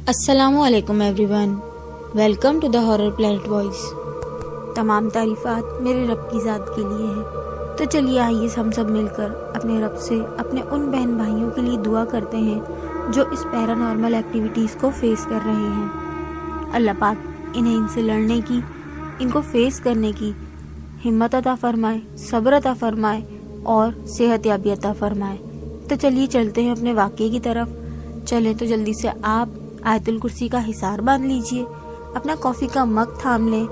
السلام علیکم everyone, welcome to the horror planet voice. تمام تعریفات میرے رب کی ذات کے لیے ہیں، تو چلیے آئیے ہم سب مل کر اپنے رب سے اپنے ان بہن بھائیوں کے لیے دعا کرتے ہیں جو اس پیرانارمل ایکٹیویٹیز کو فیس کر رہے ہیں۔ اللہ پاک انہیں ان سے لڑنے کی، ان کو فیس کرنے کی ہمت عطا فرمائے، صبر عطا فرمائے اور صحت یابی عطا فرمائے۔ تو چلیے چلتے ہیں اپنے واقعے کی طرف۔ چلیں تو جلدی سے آپ آیت الکرسی کا حصار باندھ لیجئے، اپنا کافی کا مگ تھام لیں،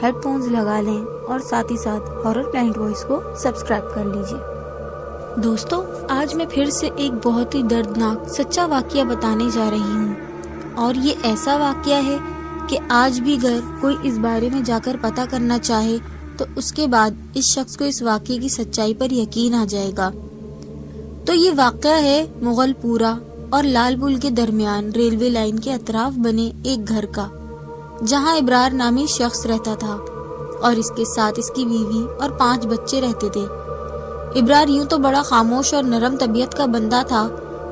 ہیڈ فونز لگا لیں اور ساتھ ہی ساتھ ہارر پلینٹ وائس کو سبسکرائب کر لیجئے۔ دوستو، آج میں پھر سے ایک بہت ہی دردناک سچا واقعہ بتانے جا رہی ہوں، اور یہ ایسا واقعہ ہے کہ آج بھی اگر کوئی اس بارے میں جا کر پتہ کرنا چاہے تو اس کے بعد اس شخص کو اس واقعے کی سچائی پر یقین آ جائے گا۔ تو یہ واقعہ ہے مغل پورہ اور لال پل کے درمیان ریلوے لائن کے اطراف بنے ایک گھر کا، جہاں ابرار نامی شخص رہتا تھا اور اس کے ساتھ اس کی بیوی اور 5 بچے رہتے تھے۔ ابرار یوں تو بڑا خاموش اور نرم طبیعت کا بندہ تھا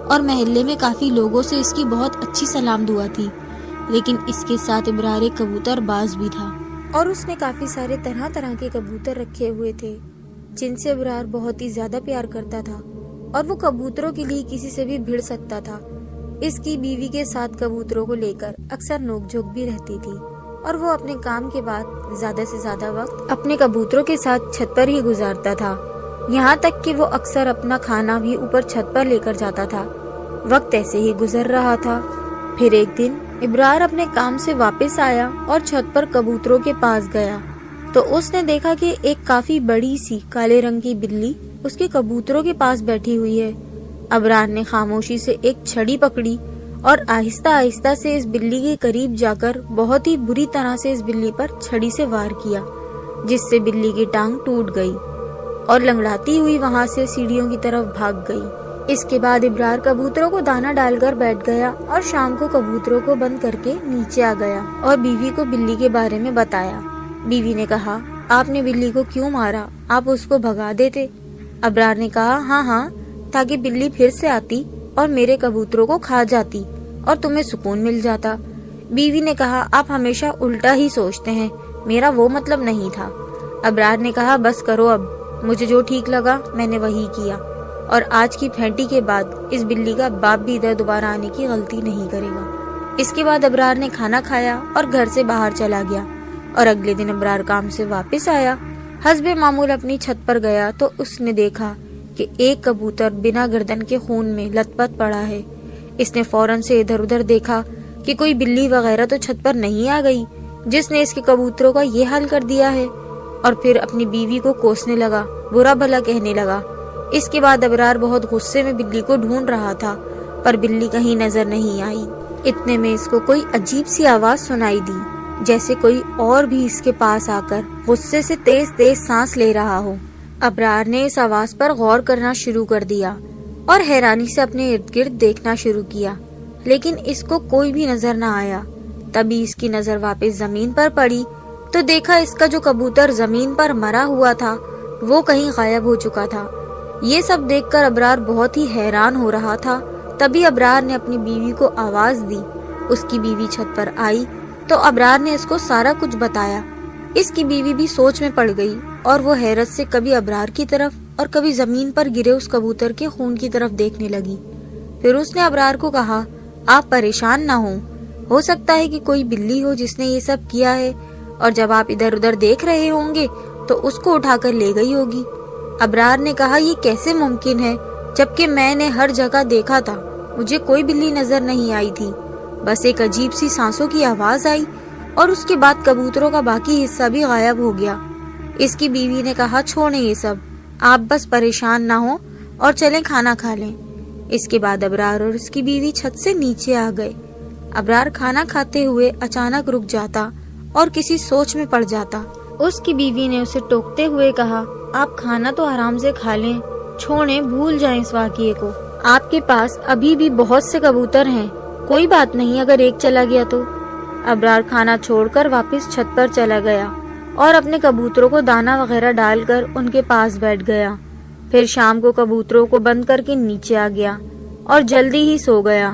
اور محلے میں کافی لوگوں سے اس کی بہت اچھی سلام دعا تھی، لیکن اس کے ساتھ ابرار ایک کبوتر باز بھی تھا، اور اس نے کافی سارے طرح طرح کے کبوتر رکھے ہوئے تھے جن سے ابرار بہت ہی زیادہ پیار کرتا تھا، اور وہ کبوتروں کے لیے کسی سے بھی بھیڑ سکتا تھا۔ اس کی بیوی کے ساتھ کبوتروں کو لے کر اکثر نوک جھوک بھی رہتی تھی، اور وہ اپنے کام کے بعد زیادہ سے زیادہ وقت اپنے کبوتروں کے ساتھ چھت پر ہی گزارتا تھا، یہاں تک کہ وہ اکثر اپنا کھانا بھی اوپر چھت پر لے کر جاتا تھا۔ وقت ایسے ہی گزر رہا تھا۔ پھر ایک دن ابرار اپنے کام سے واپس آیا اور چھت پر کبوتروں کے پاس گیا تو اس نے دیکھا کہ ایک کافی بڑی سی کالے رنگ کی بلی اس کے کبوتروں کے پاس بیٹھی ہوئی ہے۔ ابرار نے خاموشی سے ایک چھڑی پکڑی اور آہستہ آہستہ سے اس بلی کے قریب جا کر بہت ہی بری طرح سے اس بلی پر چھڑی سے وار کیا، جس سے بلی کی ٹانگ ٹوٹ گئی اور لنگڑاتی ہوئی وہاں سے سیڑھیوں کی طرف بھاگ گئی۔ اس کے بعد ابرار کبوتروں کو دانا ڈال کر بیٹھ گیا اور شام کو کبوتروں کو بند کر کے نیچے آ گیا اور بیوی کو بلی کے بارے میں بتایا۔ بیوی نے کہا، آپ نے بلی کو کیوں مارا؟ آپ اس کو بھگا دیتے۔ ابرار نے کہا، ہاں، تاکہ بلی پھر سے آتی اور میرے کبوتروں کو کھا جاتی اور تمہیں سکون مل جاتا۔ بیوی نے کہا، آپ ہمیشہ الٹا ہی سوچتے ہیں، میرا وہ مطلب نہیں تھا۔ ابرار نے کہا، بس کرو اب، مجھے جو ٹھیک لگا میں نے وہی کیا، اور آج کی پھینٹی کے بعد اس بلی کا باپ بھی ادھر دوبارہ آنے کی غلطی نہیں کرے گا۔ اس کے بعد ابرار نے کھانا کھایا اور گھر سے باہر چلا گیا، اور اگلے دن ابرار کام سے واپس آیا، حسب معمول اپنی چھت پر گیا تو اس نے دیکھا کہ ایک کبوتر بنا گردن کے خون میں لت پت پڑا ہے۔ اس نے فوراً سے ادھر ادھر دیکھا کہ کوئی بلی وغیرہ تو چھت پر نہیں آ گئی جس نے اس کے کبوتروں کا یہ حال کر دیا ہے، اور پھر اپنی بیوی کو کوسنے لگا، برا بھلا کہنے لگا۔ اس کے بعد ابرار بہت غصے میں بلی کو ڈھونڈ رہا تھا، پر بلی کہیں نظر نہیں آئی۔ اتنے میں اس کو کوئی عجیب سی آواز سنائی دی، جیسے کوئی اور بھی اس کے پاس آ کر غصے سے تیز تیز سانس لے رہا ہو۔ ابرار نے اس آواز پر غور کرنا شروع کر دیا اور حیرانی سے اپنے ارد گرد دیکھنا شروع کیا، لیکن اس کو کوئی بھی نظر نہ آیا۔ تبھی اس کی نظر واپس زمین پر پڑی تو دیکھا اس کا جو کبوتر زمین پر مرا ہوا تھا وہ کہیں غائب ہو چکا تھا۔ یہ سب دیکھ کر ابرار بہت ہی حیران ہو رہا تھا۔ تبھی ابرار نے اپنی بیوی کو آواز دی۔ اس کی بیوی چھت پر آئی تو ابرار نے اس کو سارا کچھ بتایا۔ اس کی بیوی بھی سوچ میں پڑ گئی اور وہ حیرت سے کبھی ابرار کی طرف اور کبھی زمین پر گرے اس کبوتر کے خون کی طرف دیکھنے لگی۔ پھر اس نے ابرار کو کہا، آپ پریشان نہ ہو سکتا ہے کہ کوئی بلی ہو جس نے یہ سب کیا ہے، اور جب آپ ادھر ادھر دیکھ رہے ہوں گے تو اس کو اٹھا کر لے گئی ہوگی۔ ابرار نے کہا، یہ کیسے ممکن ہے جبکہ میں نے ہر جگہ دیکھا تھا، مجھے کوئی بلی نظر نہیں آئی تھی، بس ایک عجیب سی سانسوں کی آواز آئی اور اس کے بعد کبوتروں کا باقی حصہ بھی غائب ہو گیا۔ اس کی بیوی نے کہا، چھوڑیں یہ سب، آپ بس پریشان نہ ہوں اور چلیں کھانا کھا لیں۔ اس کے بعد ابرار اور اس کی بیوی چھت سے نیچے آ گئے۔ ابرار کھانا کھاتے ہوئے اچانک رک جاتا اور کسی سوچ میں پڑ جاتا۔ اس کی بیوی نے اسے ٹوکتے ہوئے کہا، آپ کھانا تو آرام سے کھا لیں، چھوڑیں، بھول جائیں اس واقعے کو، آپ کے پاس ابھی بھی بہت سے کبوتر ہیں، کوئی بات نہیں اگر ایک چلا گیا تو۔ ابرار کھانا چھوڑ کر واپس چھت پر چلا گیا اور اپنے کبوتروں کو دانا وغیرہ ڈال کر ان کے پاس بیٹھ گیا۔ پھر شام کو کبوتروں کو بند کر کے نیچے آ گیا اور جلدی ہی سو گیا۔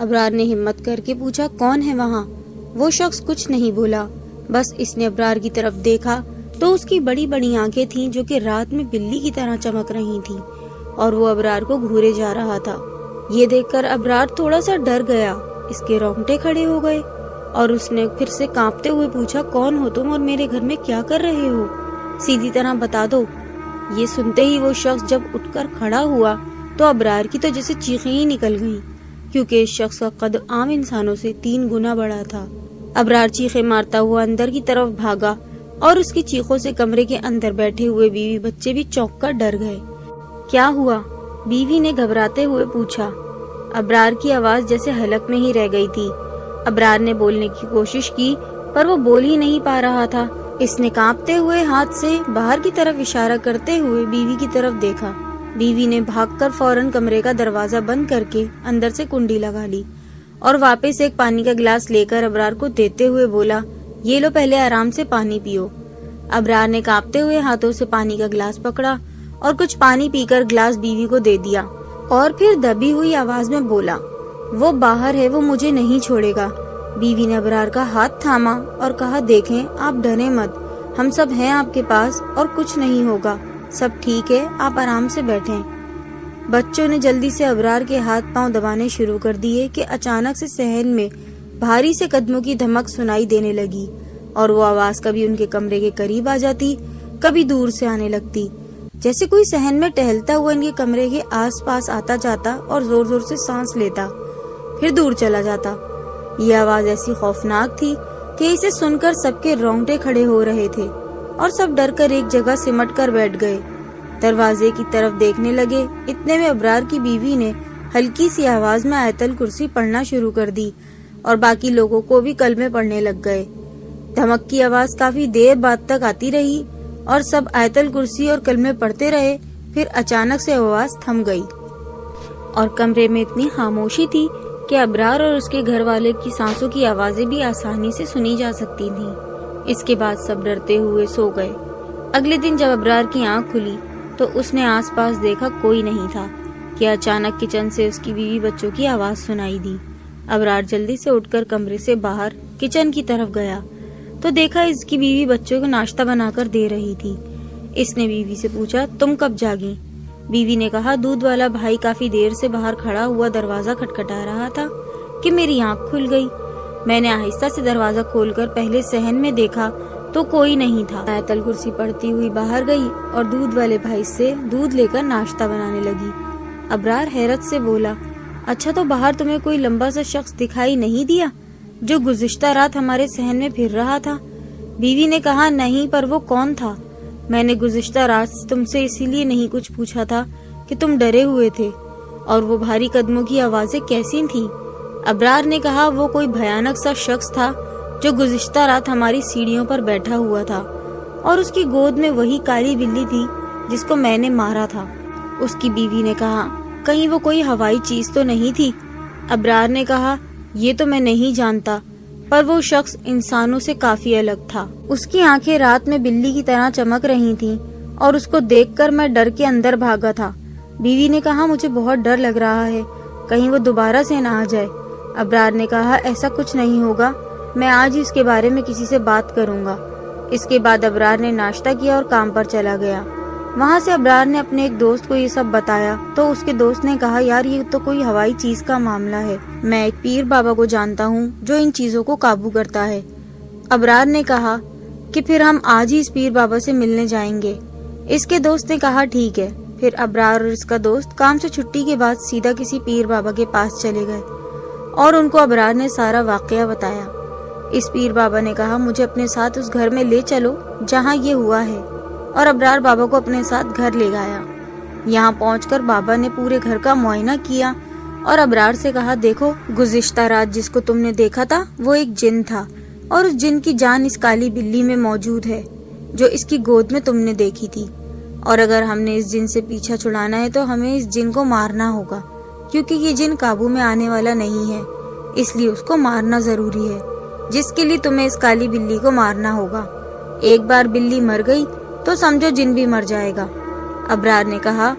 ابرار نے ہمت کر کے پوچھا کون ہے وہاں؟ وہ شخص کچھ نہیں بولا، بس اس نے ابرار کی طرف دیکھا تو اس کی بڑی بڑی آنکھیں تھیں جو کہ رات میں بلی کی طرح چمک رہی تھیں، اور وہ ابرار کو گھورے جا رہا تھا۔ یہ دیکھ کر ابرار تھوڑا سا ڈر گیا، اس کے رونگٹے کھڑے ہو گئے اور اس نے پھر سے کانپتے ہوئے پوچھا کون ہو تم اور میرے گھر میں کیا کر رہے ہو؟ سیدھی طرح بتا دو۔ یہ سنتے ہی وہ شخص جب اٹھ کر کھڑا ہوا تو ابرار کی تو جیسے چیخیں ہی نکل گئیں، کیونکہ اس شخص کا قد عام انسانوں سے 3 گنا بڑا تھا۔ ابرار چیخیں مارتا ہوا اندر کی طرف بھاگا اور اس کی چیخوں سے کمرے کے اندر بیٹھے ہوئے بیوی بچے بھی چونک کر ڈر گئے۔ کیا ہوا؟ بیوی نے گھبراتے ہوئے پوچھا۔ ابرار کی آواز جیسے حلق میں ہی رہ گئی تھی۔ ابرار نے بولنے کی کوشش کی پر وہ بول ہی نہیں پا رہا تھا۔ اس نے کانپتے ہوئے ہاتھ سے باہر کی طرف اشارہ کرتے ہوئے بیوی کی طرف دیکھا۔ بیوی نے بھاگ کر فوراً کمرے کا دروازہ بند کر کے اندر سے کنڈی لگا لی اور واپس ایک پانی کا گلاس لے کر ابرار کو دیتے ہوئے بولا یہ لو، پہلے آرام سے پانی پیو۔ ابرار نے کانپتے ہوئے ہاتھوں سے پانی کا گلاس پکڑا اور کچھ پانی پی کر گلاس بیوی کو دے دیا اور پھر دبی ہوئی آواز میں بولا وہ باہر ہے، وہ مجھے نہیں چھوڑے گا۔ بیوی نے ابرار کا ہاتھ تھاما اور کہا دیکھیں آپ ڈریں مت، ہم سب ہیں آپ کے پاس اور کچھ نہیں ہوگا، سب ٹھیک ہے، آپ آرام سے بیٹھیں۔ بچوں نے جلدی سے ابرار کے ہاتھ پاؤں دبانے شروع کر دیے کہ اچانک سے صحن میں بھاری سے قدموں کی دھمک سنائی دینے لگی اور وہ آواز کبھی ان کے کمرے کے قریب آ جاتی، کبھی دور سے آنے لگتی، جیسے کوئی صحن میں ٹہلتا ہوا ان کے کمرے کے آس پاس آتا جاتا اور زور زور سے سانس لیتا، پھر دور چلا جاتا۔ یہ آواز ایسی خوفناک تھی کہ اسے سن کر سب کے رونگٹے کھڑے ہو رہے تھے اور سب ڈر کر ایک جگہ سمٹ کر بیٹھ گئے۔ دروازے کی طرف دیکھنے لگے، اتنے میں ابرار کی بیوی نے ہلکی سی آواز میں آیت الکرسی پڑھنا شروع کر دی اور باقی لوگوں کو بھی کلمے پڑھنے لگ گئے۔ دھمک کی آواز کافی دیر بعد تک آتی رہی اور سب آیت الکرسی اور کلمے پڑھتے رہے، پھر اچانک سے آواز تھم گئی اور کمرے میں اتنی خاموشی تھی کہ ابرار اور اس کے گھر والے کی سانسوں کی آوازیں بھی آسانی سے سنی جا سکتی تھیں۔ اس کے بعد سب ڈرتے ہوئے سو گئے۔ اگلے دن جب ابرار کی آنکھ کھلی تو اس نے آس پاس دیکھا کوئی نہیں تھا کہ اچانک کچن سے اس کی بیوی بچوں کی آواز سنائی دی۔ ابرار جلدی سے اٹھ کر کمرے سے باہر کچن کی طرف گیا تو دیکھا اس کی بیوی بچوں کو ناشتہ بنا کر دے رہی تھی۔ اس نے بیوی سے پوچھا تم کب جاگی؟ بیوی نے کہا دودھ والا بھائی کافی دیر سے باہر کھڑا ہوا دروازہ کھٹکھٹا رہا تھا کہ میری آنکھ کھل گئی۔ میں نے آہستہ سے دروازہ کھول کر پہلے صحن میں دیکھا تو کوئی نہیں تھا۔ آیت الکرسی پڑھتی ہوئی باہر گئی اور دودھ والے بھائی سے دودھ لے کر ناشتہ بنانے لگی۔ ابرار حیرت سے بولا اچھا تو باہر تمہیں کوئی لمبا سا شخص دکھائی نہیں دیا جو گزشتہ رات ہمارے صحن میں پھر رہا تھا؟ بیوی نے کہا نہیں، پر وہ کون تھا؟ میں نے گزشتہ رات تم سے اسی لیے نہیں کچھ پوچھا تھا کہ تم ڈرے ہوئے تھے۔ اور وہ بھاری قدموں کی آوازیں کیسی تھیں؟ ابرار نے کہا وہ کوئی بھیانک سا شخص تھا جو گزشتہ رات ہماری سیڑھیوں پر بیٹھا ہوا تھا اور اس کی گود میں وہی کالی بلی تھی جس کو میں نے مارا تھا۔ اس کی بیوی نے کہا کہیں وہ کوئی ہوائی چیز تو نہیں تھی؟ ابرار نے کہا یہ تو میں نہیں جانتا، پر وہ شخص انسانوں سے کافی الگ تھا۔ اس کی آنکھیں رات میں بلی کی طرح چمک رہی تھیں اور اس کو دیکھ کر میں ڈر کے اندر بھاگا تھا۔ بیوی نے کہا مجھے بہت ڈر لگ رہا ہے، کہیں وہ دوبارہ سے نہ آ جائے۔ ابرار نے کہا ایسا کچھ نہیں ہوگا، میں آج اس کے بارے میں کسی سے بات کروں گا۔ اس کے بعد ابرار نے ناشتہ کیا اور کام پر چلا گیا۔ وہاں سے ابرار نے اپنے ایک دوست کو یہ سب بتایا تو اس کے دوست نے کہا یار یہ تو کوئی ہوائی چیز کا معاملہ ہے، میں ایک پیر بابا کو جانتا ہوں جو ان چیزوں کو قابو کرتا ہے۔ ابرار نے کہا کہ پھر ہم آج ہی اس پیر بابا سے ملنے جائیں گے۔ اس کے دوست نے کہا ٹھیک ہے۔ پھر ابرار اور اس کا دوست کام سے چھٹی کے بعد سیدھا کسی پیر بابا کے پاس چلے گئے اور ان کو ابرار نے سارا واقعہ بتایا۔ اس پیر بابا نے کہا مجھے اپنے ساتھ اس گھر میں لے چلو جہاں یہ ہوا ہے، اور ابرار بابا کو اپنے ساتھ گھر لے گیا۔ یہاں پہنچ کر بابا نے پورے گھر کا معائنہ کیا اور ابرار سے کہا دیکھو گزشتہ رات جس کو تم نے دیکھا تھا وہ ایک جن تھا اور اس جن کی جان اس کالی بلی میں موجود ہے جو اس کی گود میں تم نے دیکھی تھی، اور اگر ہم نے اس جن سے پیچھا چھڑانا ہے تو ہمیں اس جن کو مارنا ہوگا، کیونکہ یہ جن قابو میں آنے والا نہیں ہے، اس لیے اس کو مارنا ضروری ہے، جس کے لیے تمہیں اس کالی بلی کو مارنا ہوگا۔ ایک بار بلی مر گئی تو سمجھو جن بھی مر جائے گا۔ ابرار نے کہا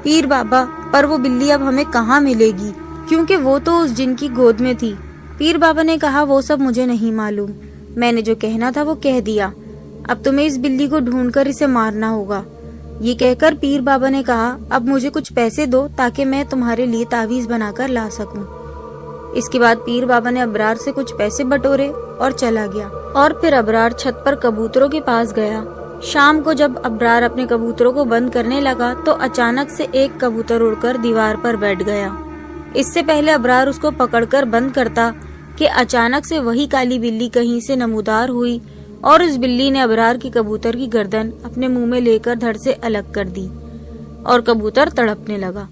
پیر بابا پر وہ بلی اب ہمیں کہاں ملے گی؟ کیونکہ وہ تو اس جن کی گود میں تھی۔ پیر بابا نے کہا وہ سب مجھے نہیں معلوم، میں نے جو کہنا تھا وہ کہہ دیا، اب تمہیں اس بلی کو ڈھونڈ کر اسے مارنا ہوگا۔ یہ کہہ کر پیر بابا نے کہا اب مجھے کچھ پیسے دو تاکہ میں تمہارے لیے تعویذ بنا کر لا سکوں۔ اس کے بعد پیر بابا نے ابرار سے کچھ پیسے بٹورے اور چلا گیا، اور پھر ابرار چھت پر کبوتروں کے پاس گیا۔ شام کو جب ابرار اپنے کبوتروں کو بند کرنے لگا تو اچانک سے ایک کبوتر اڑ کر دیوار پر بیٹھ گیا۔ اس سے پہلے ابرار اس کو پکڑ کر بند کرتا کہ اچانک سے وہی کالی بلی کہیں سے نمودار ہوئی، اور اس بلی نے ابرار کی کبوتر کی گردن اپنے منہ میں لے کر دھڑ سے الگ کر دی، اور کبوتر تڑپنے لگا۔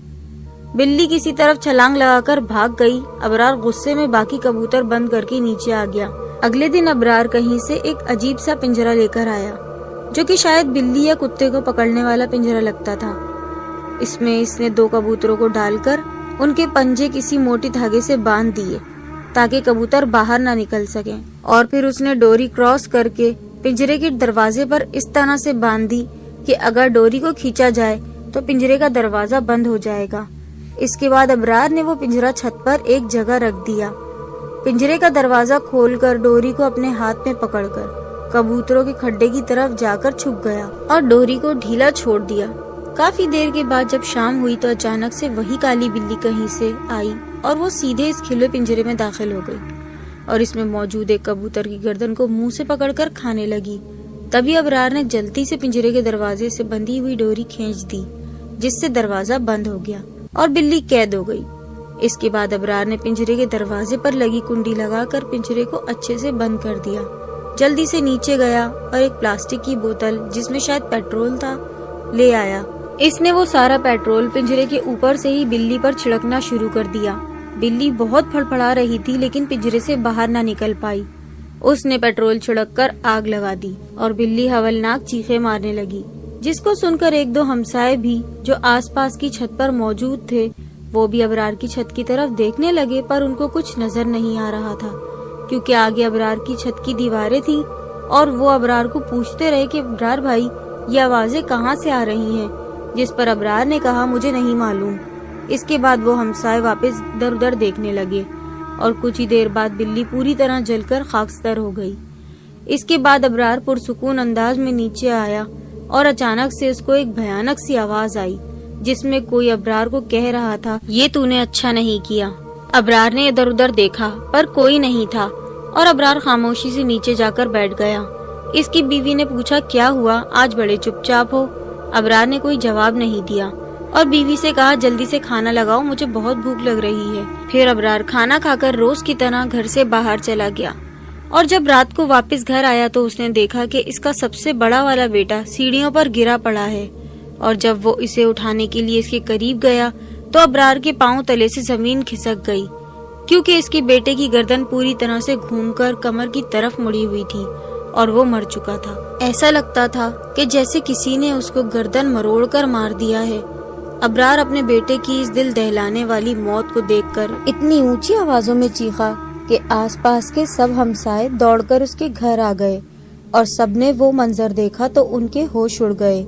بلی کسی طرف چھلانگ لگا کر بھاگ گئی۔ ابرار غصے میں باقی کبوتر بند کر کے نیچے آ گیا۔ اگلے دن ابرار کہیں سے ایک عجیب سا پنجرا لے کر آیا، جو کہ شاید بلی یا کتے کو پکڑنے والا پنجرا لگتا تھا۔ اس میں اس نے 2 کبوتروں کو ڈال کر ان کے پنجے کسی موٹی دھاگے سے باندھ دیے تاکہ کبوتر باہر نہ نکل سکیں، اور پھر اس نے ڈوری کراس کر کے پنجرے کے دروازے پر اس طرح سے باندھ دی کہ اگر ڈوری کو کھینچا جائے تو پنجرے کا دروازہ بند ہو جائے گا۔ اس کے بعد ابرار نے وہ پنجرا چھت پر ایک جگہ رکھ دیا۔ پنجرے کا دروازہ کھول کر ڈوری کو اپنے ہاتھ میں پکڑ کر کبوتروں کے کھڈے کی طرف جا کر چھپ گیا اور ڈوری کو ڈھیلا چھوڑ دیا۔ کافی دیر کے بعد جب شام ہوئی تو اچانک سے وہی کالی بلی کہیں سے آئی اور وہ سیدھے اس کھلے پنجرے میں داخل ہو گئی اور اس میں موجود ایک کبوتر کی گردن کو منہ سے پکڑ کر کھانے لگی۔ تبھی ابرار نے جلدی سے پنجرے کے دروازے سے بندھی ہوئی ڈوری کھینچ دی، جس سے دروازہ بند ہو گیا اور بلی قید ہو گئی۔ اس کے بعد ابرار نے پنجرے کے دروازے پر لگی کنڈی لگا کر پنجرے کو اچھے سے بند کر دیا۔ جلدی سے نیچے گیا اور ایک پلاسٹک کی بوتل جس میں شاید پیٹرول تھا لے آیا۔ اس نے وہ سارا پیٹرول پنجرے کے اوپر سے ہی بلی پر چھڑکنا شروع کر دیا۔ بلی بہت پھڑپڑا رہی تھی لیکن پنجرے سے باہر نہ نکل پائی۔ اس نے پیٹرول چھڑک کر آگ لگا دی اور بلی ہولناک چیخیں مارنے لگی، جس کو سن کر 1-2 ہمسائے بھی جو آس پاس کی چھت پر موجود تھے وہ بھی ابرار کی چھت کی طرف دیکھنے لگے، پر ان کو کچھ نظر نہیں آ رہا تھا کیونکہ آگے ابرار کی چھت کی دیواریں تھیں، اور وہ ابرار کو پوچھتے رہے کہ ابرار بھائی یہ آوازیں کہاں سے آ رہی ہیں، جس پر ابرار نے کہا مجھے نہیں معلوم۔ اس کے بعد وہ ہمسائے واپس ادھر ادھر دیکھنے لگے اور کچھ ہی دیر بعد بلی پوری طرح جل کر خاکستر ہو گئی۔ اس کے بعد ابرار پرسکون انداز میں نیچے آیا اور اچانک سے اس کو ایک بھیانک سی آواز آئی جس میں کوئی ابرار کو کہہ رہا تھا یہ تو نے اچھا نہیں کیا۔ ابرار نے ادھر ادھر دیکھا پر کوئی نہیں تھا اور ابرار خاموشی سے نیچے جا کر بیٹھ گیا۔ اس کی بیوی نے پوچھا کیا ہوا، آج بڑے چپ چاپ ہو؟ ابرار نے کوئی جواب نہیں دیا اور بیوی سے کہا جلدی سے کھانا لگاؤ، مجھے بہت بھوک لگ رہی ہے۔ پھر ابرار کھانا کھا کر روز کی طرح گھر سے باہر چلا گیا، اور جب رات کو واپس گھر آیا تو اس نے دیکھا کہ اس کا سب سے بڑا والا بیٹا سیڑھیوں پر گرا پڑا ہے، اور جب وہ اسے اٹھانے کے لیے اس کے قریب گیا تو ابرار کے پاؤں تلے سے زمین کھسک گئی، کیونکہ اس کے بیٹے کی گردن پوری طرح سے گھوم کر کمر کی طرف مڑی ہوئی تھی اور وہ مر چکا تھا۔ ایسا لگتا تھا کہ جیسے کسی نے اس کو گردن مروڑ کر مار دیا ہے۔ ابرار اپنے بیٹے کی اس دل دہلانے والی موت کو دیکھ کر اتنی اونچی آوازوں میں چیخا کہ آس پاس کے سب ہمسائے دوڑ کر اس کے گھر آ گئے، اور سب نے وہ منظر دیکھا تو ان کے ہوش اڑ گئے۔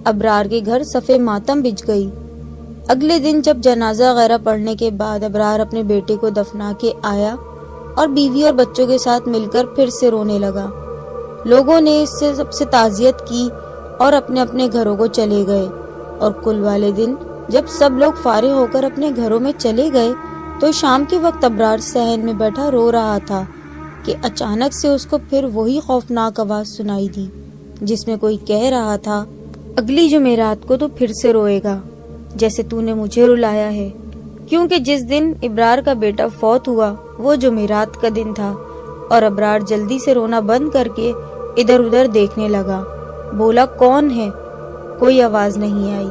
ابرار کے گھر صفے ماتم بچ گئی۔ اگلے دن جب جنازہ وغیرہ پڑھنے کے بعد ابرار اپنے بیٹے کو دفنا کے آیا اور بیوی اور بچوں کے ساتھ مل کر پھر سے رونے لگا۔ لوگوں نے اس سے سب سے تعزیت کی اور اپنے اپنے گھروں کو چلے گئے، اور کل والے دن جب سب لوگ فارغ ہو کر اپنے گھروں میں چلے گئے تو شام کے وقت ابرار صحن میں بیٹھا رو رہا تھا کہ اچانک سے اس کو پھر وہی خوفناک آواز سنائی دی جس میں کوئی کہہ رہا تھا اگلی جمعرات کو تو پھر سے روئے گا جیسے تو نے مجھے رلایا ہے، کیونکہ جس دن ابرار کا بیٹا فوت ہوا وہ جمعرات کا دن تھا۔ اور ابرار جلدی سے رونا بند کر کے ادھر ادھر دیکھنے لگا، بولا کون ہے؟ کوئی آواز نہیں آئی۔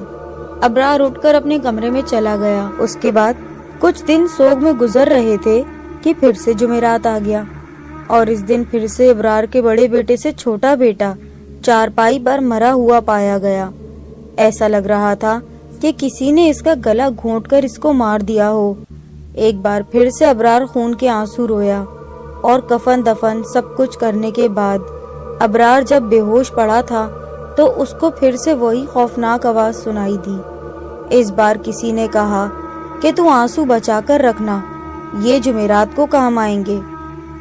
ابرار اٹھ کر اپنے کمرے میں چلا گیا۔ اس کے بعد کچھ دن سوگ میں گزر رہے تھے کہ پھر سے جمعرات آ گیا، اور اس دن پھر سے ابرار کے بڑے بیٹے سے چھوٹا بیٹا چارپائی پر مرا ہوا پایا گیا۔ ایسا لگ رہا تھا کہ کسی نے اس کا گلا گھونٹ کر اس کو مار دیا ہو۔ ایک بار پھر سے ابرار خون کے آنسو رویا، اور کفن دفن سب کچھ کرنے کے بعد ابرار جب بے ہوش پڑا تھا تو اس کو پھر سے وہی خوفناک آواز سنائی دی۔ اس بار کسی نے کہا کہ تو آنسو بچا کر رکھنا، یہ جمعرات کو کام آئیں گے۔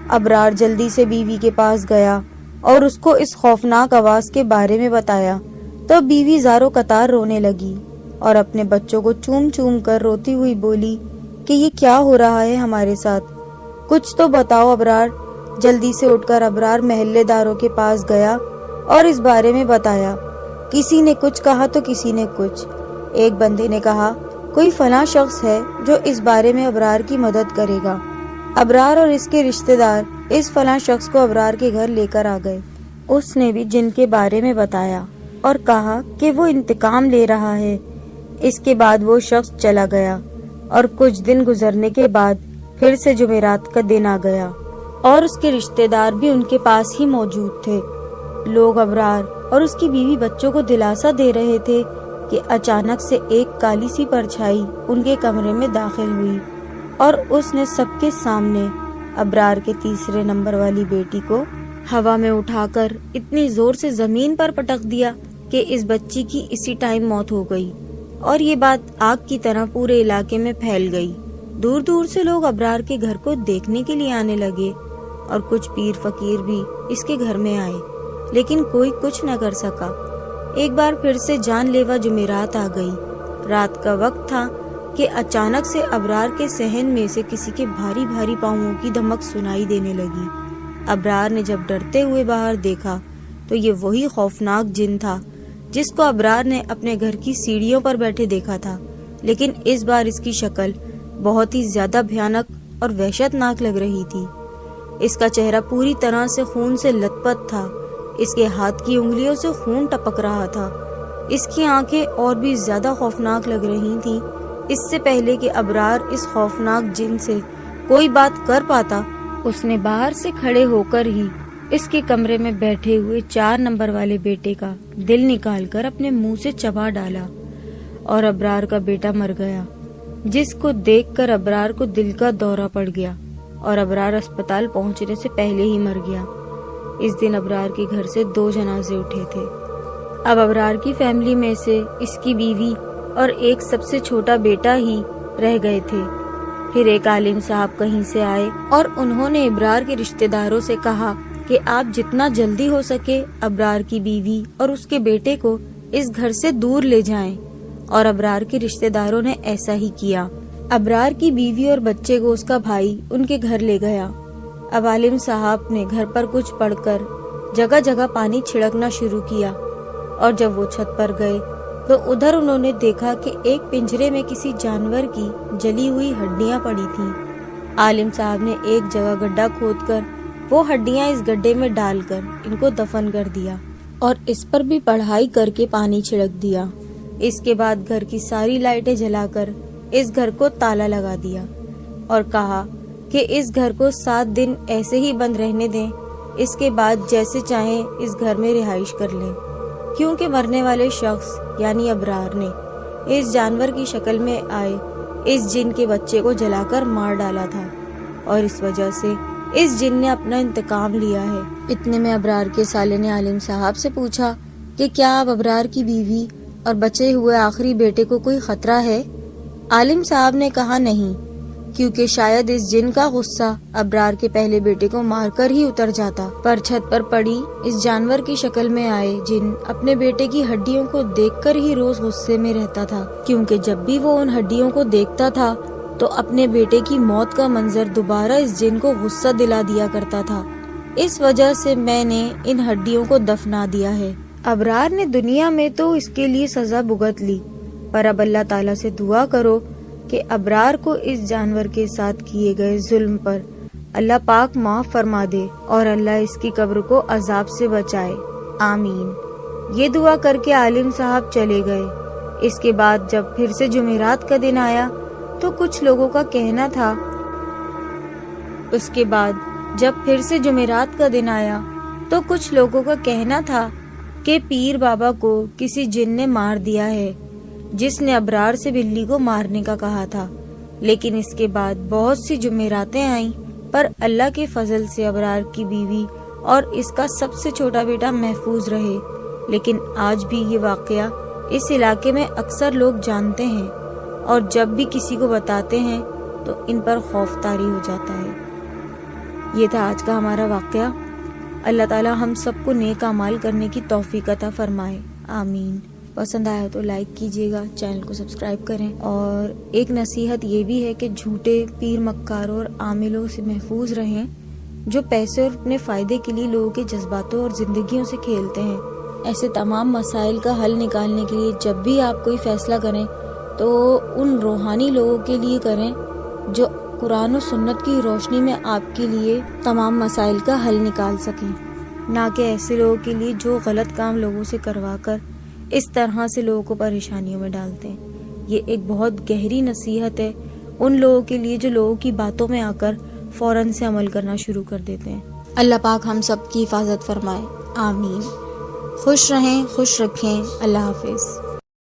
ابرار جلدی سے بیوی کے پاس گیا اور اس کو اس خوفناک آواز کے بارے میں بتایا تو بیوی زاروں قطار رونے لگی اور اپنے بچوں کو چوم چوم کر روتی ہوئی بولی کہ یہ کیا ہو رہا ہے ہمارے ساتھ، کچھ تو بتاؤ ابرار۔ جلدی سے اٹھ کر ابرار محلے داروں کے پاس گیا اور اس بارے میں بتایا۔ کسی نے کچھ کہا تو کسی نے کچھ۔ ایک بندے نے کہا کوئی فلاں شخص ہے جو اس بارے میں ابرار کی مدد کرے گا۔ ابرار اور اس کے رشتہ دار اس فلاں شخص کو ابرار کے گھر لے کر آ گئے۔ اس نے بھی جن کے بارے میں بتایا اور کہا کہ وہ انتقام لے رہا ہے۔ اس کے بعد وہ شخص چلا گیا اور کچھ دن گزرنے کے بعد پھر سے جمعرات کا دن آ گیا اور اس کے رشتہ دار بھی ان کے پاس ہی موجود تھے۔ لوگ ابرار اور اس کی بیوی بچوں کو دلاسا دے رہے تھے کہ اچانک سے ایک کالی سی پرچھائی ان کے کمرے میں داخل ہوئی اور اس نے سب کے سامنے ابرار کے تیسرے نمبر والی بیٹی کو ہوا میں اٹھا کر اتنی زور سے زمین پر پٹک دیا کہ اس بچی کی اسی ٹائم موت ہو گئی اور یہ بات آگ کی طرح پورے علاقے میں پھیل گئی۔ دور دور سے لوگ ابرار کے گھر کو دیکھنے کے لیے آنے لگے اور کچھ پیر فقیر بھی اس کے گھر میں آئے، لیکن کوئی کچھ نہ کر سکا۔ ایک بار پھر سے جان لیوا جمعرات آ گئی۔ رات کا وقت تھا کہ اچانک سے ابرار کے صحن میں سے کسی کے بھاری بھاری پاؤں کی دھمک سنائی دینے لگی۔ ابرار نے جب ڈرتے ہوئے باہر دیکھا تو یہ وہی خوفناک جن تھا جس کو ابرار نے اپنے گھر کی سیڑھیوں پر بیٹھے دیکھا تھا، لیکن اس بار اس کی شکل بہت ہی زیادہ بھیانک اور وحشت ناک لگ رہی تھی۔ اس کا چہرہ پوری طرح سے خون سے لت پت تھا، اس کے ہاتھ کی انگلیوں سے خون ٹپک رہا تھا، اس کی آنکھیں اور بھی زیادہ خوفناک لگ رہی تھیں۔ اس سے پہلے کہ ابرار اس خوفناک جن سے کوئی بات کر پاتا، اس نے باہر سے کھڑے ہو کر ہی اس کے کمرے میں بیٹھے ہوئے 4 نمبر والے بیٹے کا دل نکال کر اپنے منہ سے چبا ڈالا اور ابرار کا بیٹا مر گیا، جس کو دیکھ کر ابرار کو دل کا دورہ پڑ گیا اور ابرار اسپتال پہنچنے سے پہلے ہی مر گیا۔ اس دن ابرار کے گھر سے 2 جنازے اٹھے تھے۔ اب ابرار کی فیملی میں سے اس کی بیوی اور ایک سب سے چھوٹا بیٹا ہی رہ گئے تھے۔ پھر ایک عالم صاحب کہیں سے آئے اور انہوں نے ابرار کے رشتہ داروں سے کہا کہ آپ جتنا جلدی ہو سکے ابرار کی بیوی اور اس کے بیٹے کو اس گھر سے دور لے جائیں، اور ابرار کے رشتہ داروں نے ایسا ہی کیا۔ ابرار کی بیوی اور بچے کو اس کا بھائی ان کے گھر لے گیا۔ اب عالم صاحب نے گھر پر کچھ پڑھ کر جگہ جگہ پانی چھڑکنا شروع کیا، اور جب وہ چھت پر گئے تو ادھر انہوں نے دیکھا کہ ایک پنجرے میں کسی جانور کی جلی ہوئی ہڈیاں پڑی تھیں۔ عالم صاحب نے ایک جگہ گڈھا کھود کر وہ ہڈیاں اس گڈھے میں ڈال کر ان کو دفن کر دیا اور اس پر بھی پڑھائی کر کے پانی چھڑک دیا۔ اس کے بعد گھر کی ساری لائٹیں جلا کر اس گھر کو تالا لگا دیا اور کہا کہ اس گھر کو 7 دن ایسے ہی بند رہنے دیں، اس کے بعد جیسے چاہیں اس گھر میں رہائش کر لیں، کیونکہ مرنے والے شخص یعنی ابرار نے اس جانور کی شکل میں آئے اس جن کے بچے کو جلا کر مار ڈالا تھا، اور اس وجہ سے اس جن نے اپنا انتقام لیا ہے۔ اتنے میں ابرار کے سالے نے عالم صاحب سے پوچھا کہ کیا اب ابرار کی بیوی اور بچے ہوئے آخری بیٹے کو کوئی خطرہ ہے؟ عالم صاحب نے کہا نہیں، کیونکہ شاید اس جن کا غصہ ابرار کے پہلے بیٹے کو مار کر ہی اتر جاتا، پر چھت پر پڑی اس جانور کی شکل میں آئے جن اپنے بیٹے کی ہڈیوں کو دیکھ کر ہی روز غصے میں رہتا تھا، کیونکہ جب بھی وہ ان ہڈیوں کو دیکھتا تھا تو اپنے بیٹے کی موت کا منظر دوبارہ اس جن کو غصہ دلا دیا کرتا تھا۔ اس وجہ سے میں نے ان ہڈیوں کو دفنا دیا ہے۔ ابرار نے دنیا میں تو اس کے لیے سزا بھگت لی، پر اب اللہ تعالیٰ سے دعا کرو کہ ابرار کو اس جانور کے ساتھ کیے گئے ظلم پر اللہ پاک معاف فرما دے اور اللہ اس کی قبر کو عذاب سے بچائے، آمین۔ یہ دعا کر کے عالم صاحب چلے گئے۔ اس کے بعد جب پھر سے جمعرات کا دن آیا تو کچھ لوگوں کا کہنا تھا کہ پیر بابا کو کسی جن نے مار دیا ہے جس نے ابرار سے بلی کو مارنے کا کہا تھا، لیکن اس کے بعد بہت سی جمعراتیں آئیں، پر اللہ کے فضل سے ابرار کی بیوی اور اس کا سب سے چھوٹا بیٹا محفوظ رہے۔ لیکن آج بھی یہ واقعہ اس علاقے میں اکثر لوگ جانتے ہیں اور جب بھی کسی کو بتاتے ہیں تو ان پر خوف طاری ہو جاتا ہے۔ یہ تھا آج کا ہمارا واقعہ۔ اللہ تعالی ہم سب کو نیک اعمال کرنے کی توفیق عطا فرمائے، آمین۔ پسند آیا تو لائک کیجیے گا، چینل کو سبسکرائب کریں، اور ایک نصیحت یہ بھی ہے کہ جھوٹے پیر مکاروں اور عاملوں سے محفوظ رہیں جو پیسے اور اپنے فائدے کے لیے لوگوں کے جذباتوں اور زندگیوں سے کھیلتے ہیں۔ ایسے تمام مسائل کا حل نکالنے کے لیے جب بھی آپ کوئی فیصلہ کریں تو ان روحانی لوگوں کے لیے کریں جو قرآن و سنت کی روشنی میں آپ کے لیے تمام مسائل کا حل نکال سکیں، نہ کہ ایسے لوگوں کے لیے جو غلط کام لوگوں سے کروا کر اس طرح سے لوگوں کو پریشانیوں میں ڈالتے ہیں۔ یہ ایک بہت گہری نصیحت ہے ان لوگوں کے لیے جو لوگوں کی باتوں میں آ کر فوراً سے عمل کرنا شروع کر دیتے ہیں۔ اللہ پاک ہم سب کی حفاظت فرمائے، آمین۔ خوش رہیں، خوش رکھیں، اللہ حافظ۔